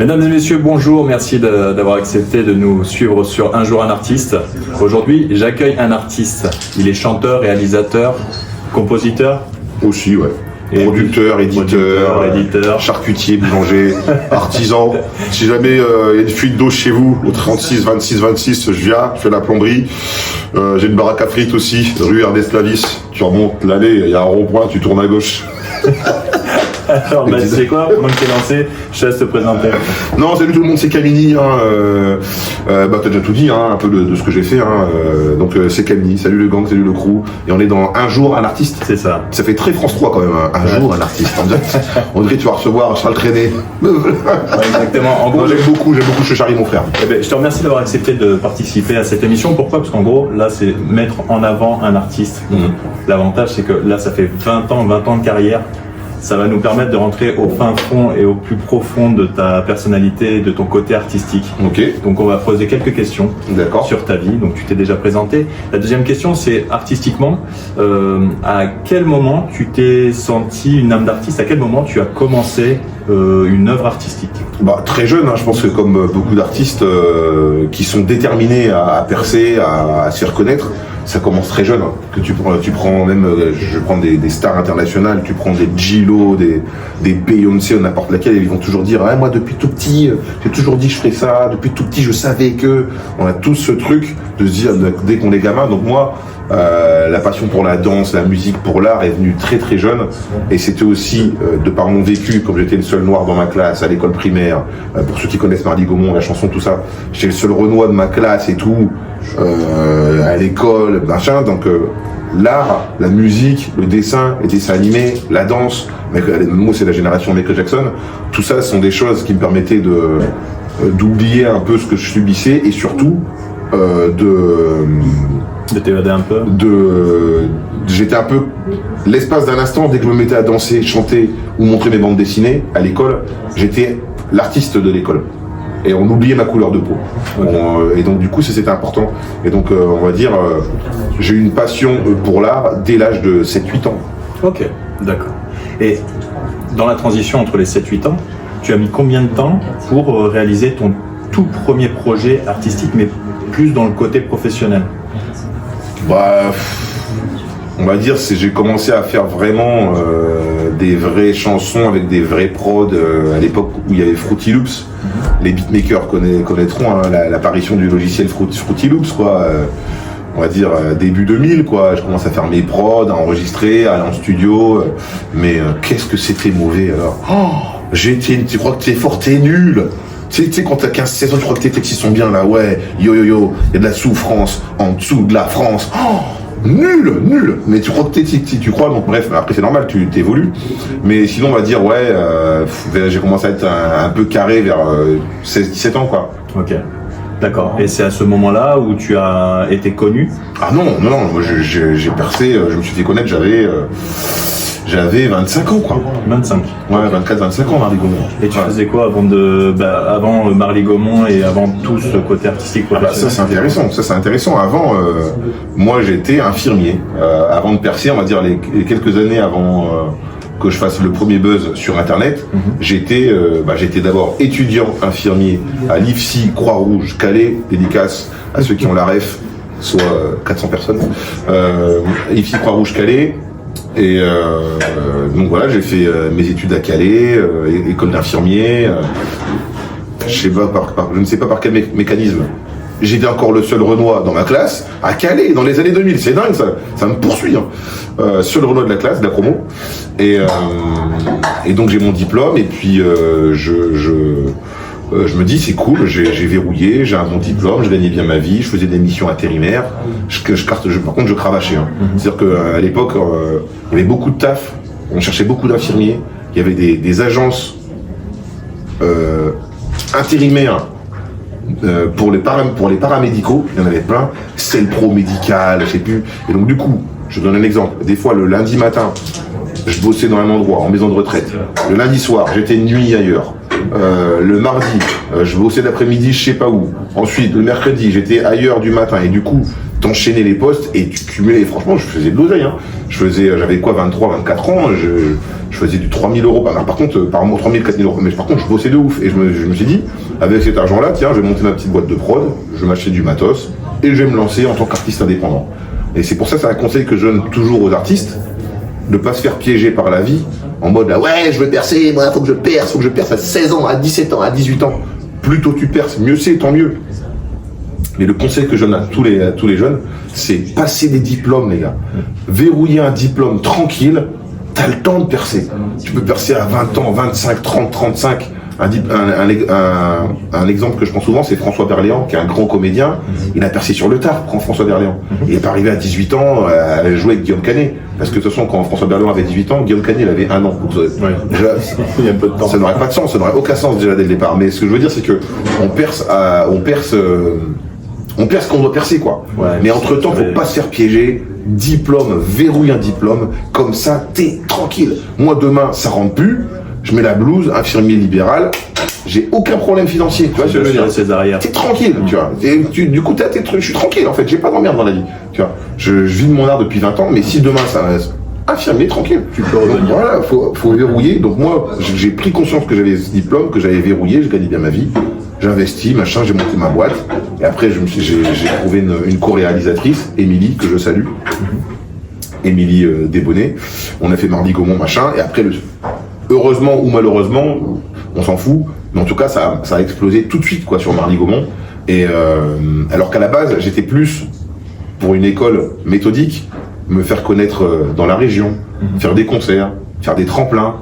Mesdames et messieurs, bonjour, merci d'avoir accepté de nous suivre sur Un jour un artiste. Aujourd'hui, j'accueille un artiste. Il est chanteur, réalisateur, compositeur. Aussi, ouais. Et producteur, éditeur, charcutier, boulanger, artisan. Si jamais il y a une fuite d'eau chez vous, au 36 26 26, je viens, je fais la plomberie. J'ai une baraque à frites aussi, rue Ernest Lavis. Tu remontes l'allée, il y a un rond-point, tu tournes à gauche. Alors, tu sais quoi, pendant que tu es lancé, je te laisse te présenter. Non, salut tout le monde, c'est Camini. T'as déjà tout dit, un peu de ce que j'ai fait. Donc c'est Camini, salut le gang, salut le crew. Et on est dans Un jour un artiste. C'est ça. Ça fait très France 3 quand même, Un jour un artiste. On dirait que tu vas recevoir Charles Trenet. Ouais, exactement. En gros, j'aime beaucoup Charlie, mon frère. Eh ben, je te remercie d'avoir accepté de participer à cette émission. Pourquoi? Parce qu'en gros, là, c'est mettre en avant un artiste. L'avantage, c'est que là, ça fait 20 ans de carrière. Ça va nous permettre de rentrer au fin fond et au plus profond de ta personnalité, de ton côté artistique. Ok. Donc on va poser quelques questions sur ta vie. Donc tu t'es déjà présenté. La deuxième question, c'est artistiquement. À quel moment tu t'es senti une âme d'artiste? À quel moment tu as commencé une œuvre artistique? Très jeune, je pense que comme beaucoup d'artistes qui sont déterminés à percer, à se faire connaître, ça commence très jeune. Que tu prends même, je prends des stars internationales, tu prends des J-Lo, des Beyoncé ou n'importe laquelle, ils vont toujours dire moi depuis tout petit, j'ai toujours dit je ferais ça, depuis tout petit je savais que. On a tous ce truc de se dire dès qu'on est gamin. Donc moi, la passion pour la danse, la musique, pour l'art est venue très très jeune, et c'était aussi de par mon vécu, comme j'étais le seul noir dans ma classe à l'école primaire, pour ceux qui connaissent Marly Gaumont, la chanson, tout ça, j'étais le seul renois de ma classe et tout, à l'école, machin, donc l'art, la musique, le dessin, les dessins animés, la danse, moi c'est la génération Michael Jackson, tout ça sont des choses qui me permettaient d'oublier un peu ce que je subissais, et surtout de t'évader un peu. J'étais un peu, l'espace d'un instant, dès que je me mettais à danser, chanter ou montrer mes bandes dessinées à l'école, j'étais l'artiste de l'école. Et on oubliait ma couleur de peau. Okay. Et donc du coup, c'était important. Et donc on va dire, j'ai eu une passion pour l'art dès l'âge de 7-8 ans. Ok, d'accord. Et dans la transition entre les 7-8 ans, tu as mis combien de temps pour réaliser ton tout premier projet artistique, mais plus dans le côté professionnel? On va dire, j'ai commencé à faire vraiment des vraies chansons avec des vrais prods à l'époque où il y avait Fruity Loops. Les beatmakers connaîtront l'apparition du logiciel Fruity Loops, quoi. On va dire début 2000, quoi. Je commence à faire mes prods, à enregistrer, à aller en studio. Mais qu'est-ce que c'était mauvais alors. Tu crois que t'es fort, t'es nul. Tu sais, quand t'as 15-16 ans, tu crois que tes textes ils sont bien là, ouais, yo, il y a de la souffrance en dessous de la France. Nul. Mais tu crois que tu crois, donc bref, après c'est normal, tu t'évolues. Mais sinon, on va dire, j'ai commencé à être un peu carré vers 16-17 ans, quoi. Ok, d'accord. Et c'est à ce moment-là où tu as été connu? Ah non, moi j'ai percé, je me suis fait connaître, j'avais 25 ans, quoi. 25. Ouais, 24-25 ans, Marly Gaumont. Et tu faisais quoi avant Marly Gaumont et avant tout ce côté artistique professionnel? Ça c'est intéressant. Avant, moi j'étais infirmier. Avant de percer, on va dire les quelques années avant que je fasse le premier buzz sur Internet, j'étais d'abord étudiant infirmier à l'IFSI Croix-Rouge Calais, dédicace à ceux qui ont la ref, soit 400 personnes. IFSI Croix-Rouge Calais. Et donc voilà, j'ai fait mes études à Calais, école d'infirmier. Je ne sais pas par quel mécanisme. J'étais encore le seul Renoir dans ma classe, à Calais, dans les années 2000. C'est dingue, ça me poursuit. Seul Renoir de la classe, de la promo. Et donc j'ai mon diplôme, et puis je me dis c'est cool, j'ai verrouillé, j'ai un bon diplôme, je gagnais bien ma vie, je faisais des missions intérimaires, par contre je cravachais. C'est-à-dire qu'à l'époque, il y avait beaucoup de taf, on cherchait beaucoup d'infirmiers, il y avait des agences intérimaires pour les paramédicaux, il y en avait plein, c'est le pro médical, je sais plus. Et donc du coup, je donne un exemple, des fois le lundi matin, je bossais dans un endroit, en maison de retraite. Le lundi soir, j'étais de nuit ailleurs. Le mardi, je bossais l'après-midi, je sais pas où. Ensuite, le mercredi, j'étais ailleurs du matin. Et du coup, t'enchaînais les postes et tu cumulais. Et franchement, je faisais de l'oseille. Hein. J'avais quoi, 23, 24 ans. Je faisais du 3 000 euros par contre, par mois, 3 000, 4 000 euros. Mais par contre, je bossais de ouf. Et je me suis dit, avec cet argent-là, tiens, je vais monter ma petite boîte de prod, je vais m'acheter du matos et je vais me lancer en tant qu'artiste indépendant. Et c'est pour ça, c'est un conseil que je donne toujours aux artistes, de pas se faire piéger par la vie, en mode là, ouais, je veux percer, moi, faut que je perce à 16 ans, à 17 ans, à 18 ans. Plus tôt tu perces, mieux c'est, tant mieux. Mais le conseil que je donne à tous les jeunes, c'est passer des diplômes, les gars. Verrouiller un diplôme tranquille, t'as le temps de percer. Tu peux percer à 20 ans, 25, 30, 35. Un exemple que je prends souvent, c'est François Berléand, qui est un grand comédien. Il a percé sur le tard, François Berléand. Il n'est pas arrivé à 18 ans à jouer avec Guillaume Canet. Parce que de toute façon, quand François Berléand avait 18 ans, Guillaume Canet, il avait 1 an. Donc, déjà, il y a un peu de temps. Ça n'aurait pas de sens, ça n'aurait aucun sens déjà dès le départ. Mais ce que je veux dire, c'est que on perce qu'on doit percer, quoi. Ouais, mais entre-temps, faut pas se faire piéger. Diplôme, verrouille un diplôme. Comme ça, t'es tranquille. Moi, demain, ça rentre plus. Je mets la blouse, infirmier libéral, j'ai aucun problème financier, tu vois ce que je veux dire. T'es tranquille, tu vois. Et du coup, je suis tranquille en fait, j'ai pas d'emmerde dans la vie, tu vois. Je vis de mon art depuis 20 ans, mais si demain ça reste infirmier, tranquille. Tu peux revenir. Donc, voilà, faut verrouiller. Donc moi, j'ai pris conscience que j'avais ce diplôme, que j'avais verrouillé, je gagnais bien ma vie. J'investis, machin, j'ai monté ma boîte. Et après, j'ai trouvé une co-réalisatrice, Émilie, que je salue. Émilie Desbonnets. On a fait Mardi Gaumont, machin. Et après, heureusement ou malheureusement, on s'en fout, mais en tout cas, ça a explosé tout de suite, quoi, sur Mardi Gaumont. Et alors qu'à la base, j'étais plus pour une école méthodique, me faire connaître dans la région, faire des concerts, faire des tremplins,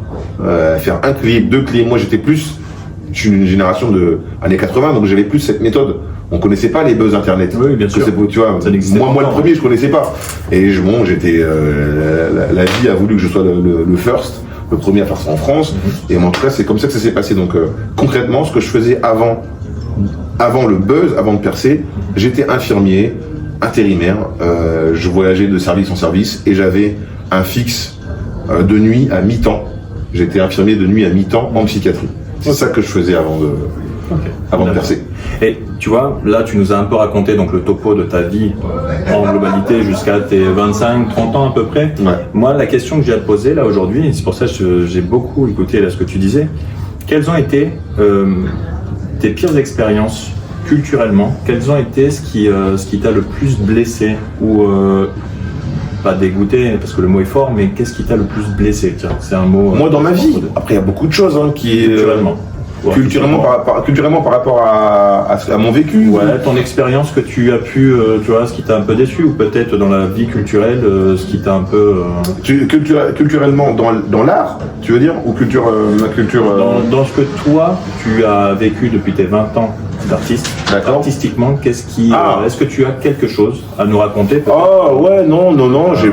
faire un clip, 2 clips. Moi, je suis une génération de années 80, donc j'avais plus cette méthode. On connaissait pas les buzz internet. Oui, bien sûr. Tu vois, moi le premier, je connaissais pas. Et j'étais, la vie a voulu que je sois le first, le premier à faire ça en France. Et en tout cas, c'est comme ça que ça s'est passé. Donc concrètement, ce que je faisais avant le buzz, avant de percer, j'étais infirmier, intérimaire. Je voyageais de service en service et j'avais un fixe de nuit à mi-temps. J'étais infirmier de nuit à mi-temps en psychiatrie. C'est ça que je faisais avant de percer. Et tu vois, là tu nous as un peu raconté donc le topo de ta vie en globalité jusqu'à tes 25-30 ans à peu près. Ouais. Moi, la question que j'ai à te poser là aujourd'hui, et c'est pour ça que j'ai beaucoup écouté là ce que tu disais, quelles ont été tes pires expériences culturellement? Quelles ont été ce qui t'a le plus blessé ou pas dégoûté parce que le mot est fort, mais qu'est-ce qui t'a le plus blessé? Tiens, c'est un mot. Moi, dans ma vie. Après, il y a beaucoup de choses qui culturellement. Culturellement par rapport à mon vécu. Ouais, ton expérience que tu as pu, tu vois, ce qui t'a un peu déçu, ou peut-être dans la vie culturelle, ce qui t'a un peu. Culturellement dans l'art, tu veux dire, ou ma culture. Dans ce que toi tu as vécu depuis tes 20 ans d'artiste. D'accord. Artistiquement, est-ce que tu as quelque chose à nous raconter peut-être? Ah ouais, non, j'ai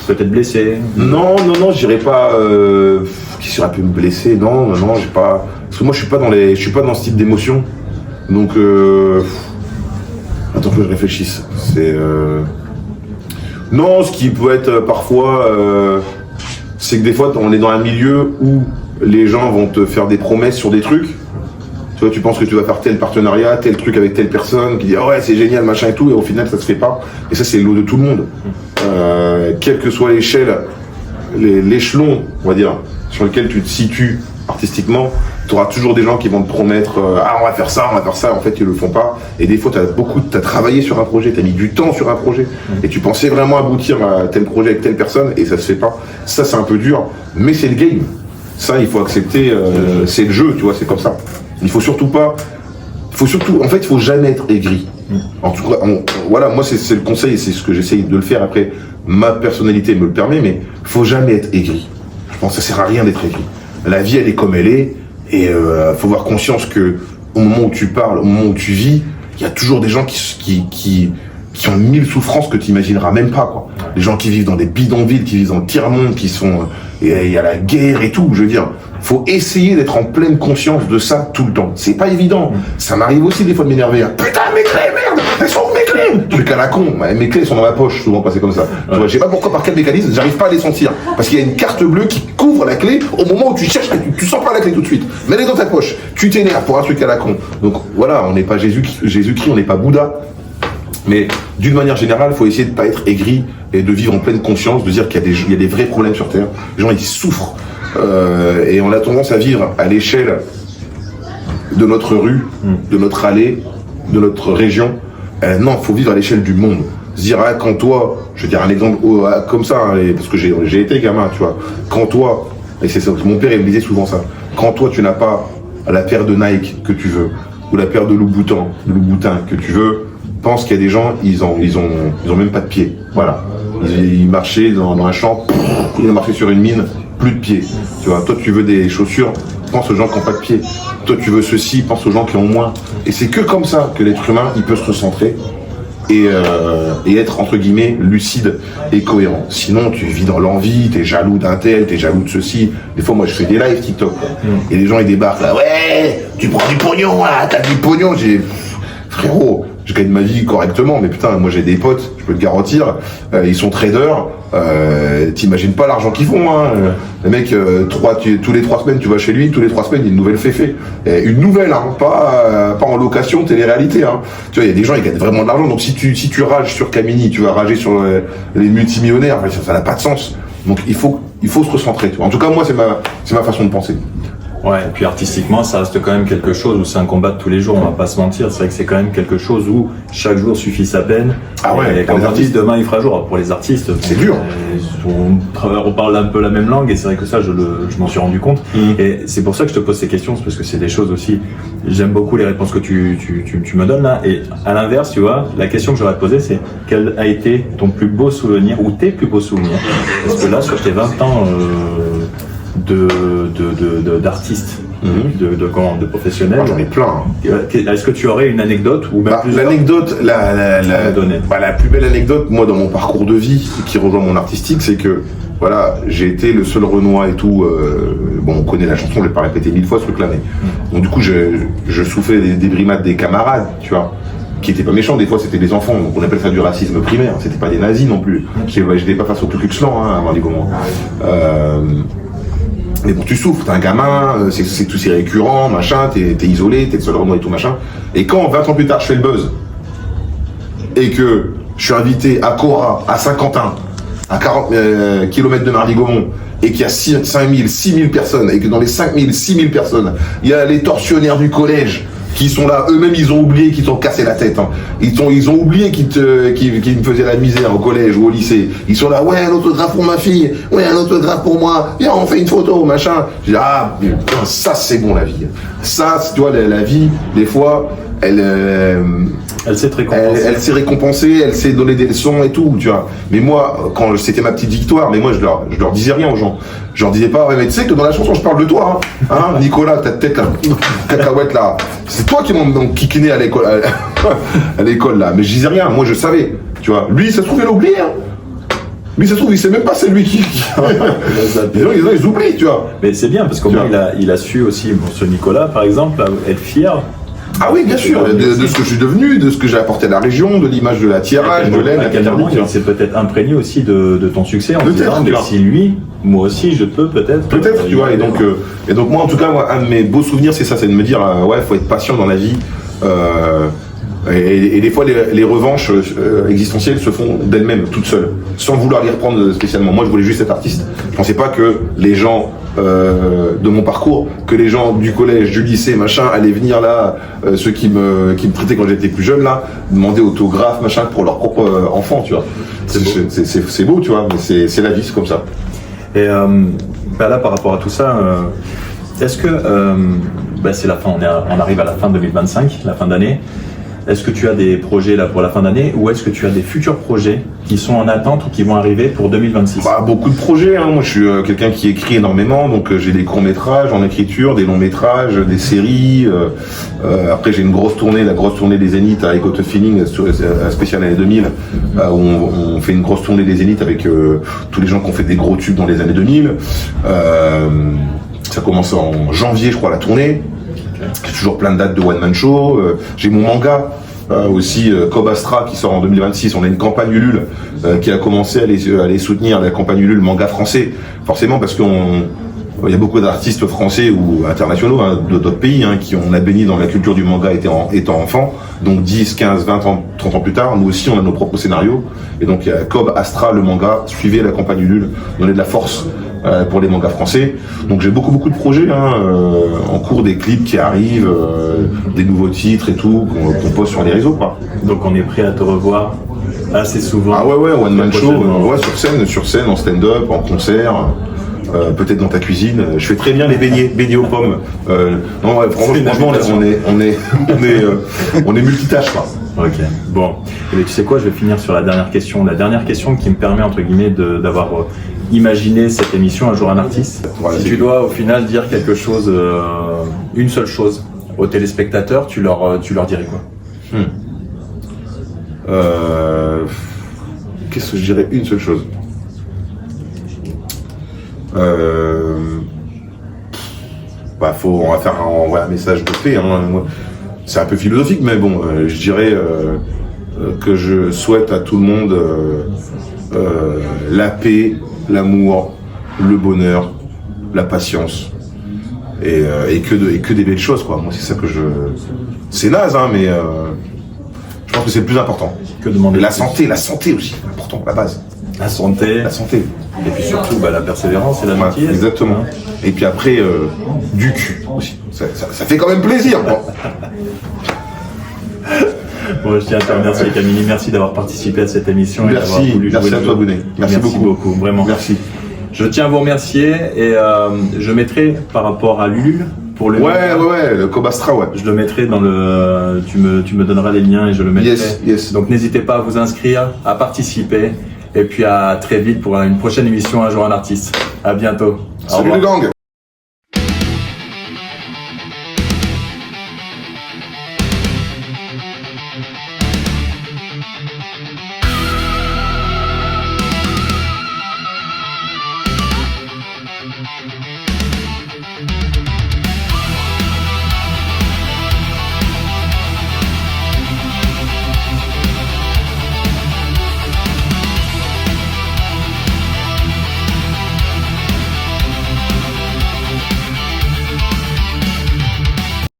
peut-être blessé. Non, je dirais pas qui serait pu me blesser. Non, j'ai pas. Parce que moi, je suis pas dans ce type d'émotion. Donc, attends que je réfléchisse. Non, ce qui peut être parfois, c'est que des fois, on est dans un milieu où les gens vont te faire des promesses sur des trucs. Tu vois, tu penses que tu vas faire tel partenariat, tel truc avec telle personne, qui dit oh ouais c'est génial machin et tout, et au final ça se fait pas. Et ça c'est le lot de tout le monde. Quelle que soit l'échelon, on va dire, sur lequel tu te situes artistiquement, tu auras toujours des gens qui vont te promettre on va faire ça, en fait ils le font pas. Et des fois t'as travaillé sur un projet, t'as mis du temps sur un projet, et tu pensais vraiment aboutir à tel projet avec telle personne, et ça se fait pas. Ça c'est un peu dur, mais c'est le game. Ça il faut accepter, c'est le jeu, tu vois, c'est comme ça. Il faut jamais être aigri. En tout cas, voilà, moi c'est le conseil et c'est ce que j'essaye de le faire. Après, ma personnalité me le permet, mais faut jamais être aigri. Je pense que ça sert à rien d'être aigri. La vie, elle est comme elle est, et faut avoir conscience que au moment où tu parles, au moment où tu vis, il y a toujours des gens qui ont 1000 souffrances que tu imagineras même pas, quoi. Les gens qui vivent dans des bidonvilles, qui vivent dans le tiers-monde, il y a la guerre et tout, je veux dire. Faut essayer d'être en pleine conscience de ça tout le temps. C'est pas évident. Ça m'arrive aussi des fois de m'énerver. Putain, mes clés, merde! Elles sont où mes clés? Truc à la con. Mes clés sont dans ma poche, souvent passé comme ça. Tu vois, je sais pas pourquoi, par quel mécanisme, j'arrive pas à les sentir. Parce qu'il y a une carte bleue qui couvre la clé au moment où tu cherches, tu sens pas la clé tout de suite. Mets-les dans ta poche. Tu t'énerves pour un truc à la con. Donc voilà, on n'est pas Jésus-Christ, on n'est pas Bouddha. Mais d'une manière générale, il faut essayer de pas être aigri et de vivre en pleine conscience, de dire qu'il y a des vrais problèmes sur Terre. Les gens, ils souffrent. Et on a tendance à vivre à l'échelle de notre rue, de notre allée, de notre région. Non, il faut vivre à l'échelle du monde. Se dire, ah, quand toi, je vais dire un exemple comme ça, hein, parce que j'ai été gamin, tu vois, quand toi, et c'est ça, mon père il me disait souvent ça, quand toi tu n'as pas la paire de Nike que tu veux, ou la paire de Louboutin que tu veux, pense qu'il y a des gens, ils ont même pas de pieds. Voilà. Ils marchaient dans un champ, ils ont marché sur une mine, plus de pieds. Tu vois, toi tu veux des chaussures, pense aux gens qui n'ont pas de pieds. Toi tu veux ceci, pense aux gens qui ont moins. Et c'est que comme ça que l'être humain, il peut se recentrer et être entre guillemets lucide et cohérent. Sinon tu vis dans l'envie, t'es jaloux d'un tel, t'es jaloux de ceci. Des fois moi je fais des lives TikTok et les gens ils débarquent là, ouais, tu prends du pognon là, t'as du pognon. J'ai frérot, je gagne ma vie correctement, mais putain, moi j'ai des potes, je peux te garantir, ils sont traders, t'imagines pas l'argent qu'ils font, hein. Les mecs, tous les 3 semaines tu vas chez lui, tous les 3 semaines il y a une nouvelle féfé. Une nouvelle, hein, pas en location, télé-réalité, hein. Tu vois, il y a des gens, ils gagnent vraiment de l'argent, donc si tu rages sur Kamini, tu vas rager sur les multimillionnaires, enfin, ça n'a pas de sens. Donc il faut se recentrer, tu vois. En tout cas, moi c'est ma façon de penser. Ouais, et puis artistiquement, ça reste quand même quelque chose où c'est un combat de tous les jours, on va pas se mentir. C'est vrai que c'est quand même quelque chose où chaque jour suffit sa peine. Ah ouais, et comme on dit, demain il fera jour. Pour les artistes, c'est dur. On parle un peu la même langue et c'est vrai que ça, je m'en suis rendu compte. Et c'est pour ça que je te pose ces questions, c'est parce que c'est des choses aussi. J'aime beaucoup les réponses que tu me donnes là. Et à l'inverse, tu vois, la question que j'aurais à te poser, c'est quel a été ton plus beau souvenir ou tes plus beaux souvenirs? Parce que là, sur tes 20 ans d'artistes, de professionnels. J'en ai plein. Est-ce que tu aurais une anecdote ou même l'anecdote, la plus belle anecdote, moi dans mon parcours de vie qui rejoint mon artistique, c'est que voilà, j'ai été le seul Renoir et tout. Bon, on connaît la chanson, je vais pas répéter 1000 fois ce truc-là, mais donc du coup, je souffrais des brimades des camarades, tu vois, qui étaient pas méchants. Des fois, c'était des enfants, donc on appelle ça du racisme primaire. C'était pas des nazis non plus. J'étais pas face au Ku Klux Klan, hein, avant les moments. Mais bon, tu souffres, t'es un gamin, c'est récurrent, machin, t'es isolé, t'es le seul Renoir et tout, machin. Et quand, 20 ans plus tard, je fais le buzz, et que je suis invité à Cora, à Saint-Quentin, à 40 km de Marly-Gaumont, et qu'il y a 5000, 6000 personnes, et que dans les 5000, 6000 personnes, il y a les tortionnaires du collège, qui sont là, eux-mêmes ils ont oublié qu'ils t'ont cassé la tête, hein. Ils ont oublié qu'ils me faisaient la misère au collège ou au lycée. Ils sont là, ouais, un autographe pour ma fille, ouais, un autographe pour moi, viens on fait une photo, machin. Je dis, ah putain, ça c'est bon la vie. Ça, tu vois, la vie, des fois, elle s'est récompensée. Elle s'est récompensée, elle s'est donné des leçons et tout, tu vois. Mais moi, quand c'était ma petite victoire, mais moi je leur disais rien aux gens. Je leur disais pas, ouais, mais tu sais que dans la chanson je parle de toi, hein, Nicolas, ta tête là, cacahuète là. C'est toi qui m'ont kikiné à l'école, à l'école là. Mais je disais rien, moi je savais, tu vois. Lui, ça se trouve, il a oublié, hein. Lui, ça se trouve, il sait même pas c'est lui qui. Ils oublient, tu vois. Mais c'est bien parce qu'au moins il a su aussi, bon, ce Nicolas par exemple, être fier. Ah oui, bien sûr, de ce que je suis devenu, de ce que j'ai apporté à la région, de l'image de la tirage, de l'aide, il s'est peut-être imprégné aussi de ton succès en disant, mais si lui, moi aussi, je peux peut-être. Peut-être, tu vois, et donc moi, en tout cas, un de mes beaux souvenirs, c'est ça, c'est de me dire, ouais, faut être patient dans la vie. Et des fois, les revanches existentielles se font d'elles-mêmes, toutes seules, sans vouloir les reprendre spécialement. Moi, je voulais juste être artiste. Je pensais pas que les gens de mon parcours, que les gens du collège, du lycée, machin, allaient venir là, ceux qui me traitaient quand j'étais plus jeune, là, demander autographe, machin, pour leur propre enfant, tu vois. C'est beau, tu vois, mais c'est la vie, c'est comme ça. Et là, par rapport à tout ça, est-ce que, c'est la fin, on arrive à la fin 2025, la fin d'année. Est-ce que tu as des projets là pour la fin d'année ou est-ce que tu as des futurs projets qui sont en attente ou qui vont arriver pour 2026? Beaucoup de projets, hein. Moi je suis quelqu'un qui écrit énormément, donc j'ai des courts-métrages en écriture, des longs-métrages, des séries. Après j'ai une grosse tournée, la grosse tournée des Zéniths à Echo Feeling, spéciale année 2000, où on fait une grosse tournée des Zéniths avec tous les gens qui ont fait des gros tubes dans les années 2000. Ça commence en janvier, je crois, la tournée. J'ai toujours plein de dates de one-man show. J'ai mon manga aussi, Cob Astra, qui sort en 2026. On a une campagne Ulule qui a commencé à les soutenir, la campagne Ulule manga français. Forcément, parce qu'on Il y a beaucoup d'artistes français ou internationaux de d'autres pays qui on a baigné dans la culture du manga étant enfant. Donc 10, 15, 20 ans, 30 ans plus tard, nous aussi on a nos propres scénarios. Et donc il y a Cobb, Astra, le manga, suivez la campagne Ulule, donnez de la force pour les mangas français. Donc j'ai beaucoup de projets en cours, des clips qui arrivent, des nouveaux titres et tout qu'on poste sur les réseaux, quoi. Donc on est prêt à te revoir assez souvent. Ah ouais, one man show, sur scène, en stand-up, en concert. Peut-être dans ta cuisine. Je fais très bien les beignets aux pommes. Non, ouais, franchement, on est multitâche, quoi. Ok. Bon. Et bien, tu sais quoi, je vais finir sur la dernière question. La dernière question qui me permet, entre guillemets, d'avoir imaginé cette émission Un jour un artiste. Voilà, si tu dois, au final, dire quelque chose, une seule chose aux téléspectateurs, tu leur dirais quoi? Qu'est-ce que je dirais? Une seule chose. On va faire un message de paix. C'est un peu philosophique, mais bon, je dirais que je souhaite à tout le monde la paix, l'amour, le bonheur, la patience et que des belles choses, quoi. Moi, c'est ça que je. C'est naze, mais je pense que c'est le plus important. Que demander? La santé aussi, important, la base. La santé. Et puis surtout la persévérance et la gentillesse. Exactement. Et puis après, du cul aussi. Ça fait quand même plaisir. Bon. Bon, je tiens à te remercier, Camille. Merci d'avoir participé à cette émission. Merci, merci à toi, Bounet. Merci beaucoup, vraiment. Merci. Je tiens à vous remercier et je mettrai par rapport à Lulu pour le. Ouais, le Cobb Astra, ouais. Je le mettrai dans le. Tu me donneras les liens et je le mettrai. Yes. Donc n'hésitez pas à vous inscrire, à participer. Et puis à très vite pour une prochaine émission Un jour un artiste. À bientôt. Salut le gang.